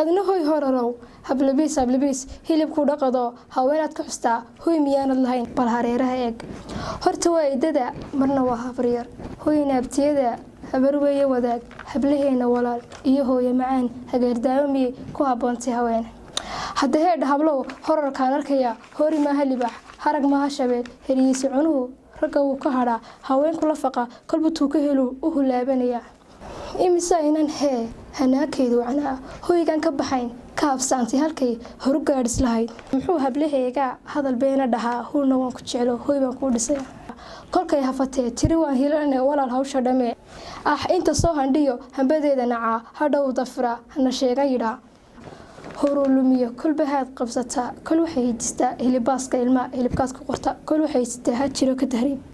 adna hoy hororow hablabiis hilibku dhaqado haweenaad ka xustaa hoy miyaanad lahayn bal hareeraha eeg horta waa idada marna waa habaryar hoyna abtiyada habar weeye wadaag hablaheena walaal iyo hooyo macaan hageerdaawmi ku haboontay haween hadda heedha hablow horarkaan arkaya hori maaha libax harag maaha shabeel heriyiisi cunuhu ragga uu ka hadhaa haweenku la faqa kolbutuu ka helu u hulaabanaya imisa inan hee hanaakeedu wacnaa hoygan ka baxayn ka habsaantay halkay horu gaadhis lahayd muxuu hablaheega hadal beena dhahaa hulna waan ku jeclo hoy baan kuu dhisay kolkay hafatee tiri waan hilanay walaal hawsha dhame inta soo handhiyo hambadeeda nacaa hadhow dafra hana sheega yidhaa horuu lumiyo kolba haad qabsataa kol waxay hijistaa hilibaaska ilmaa hilibkaas ku qorta kol waxay sitaa ha jiro ka tahriib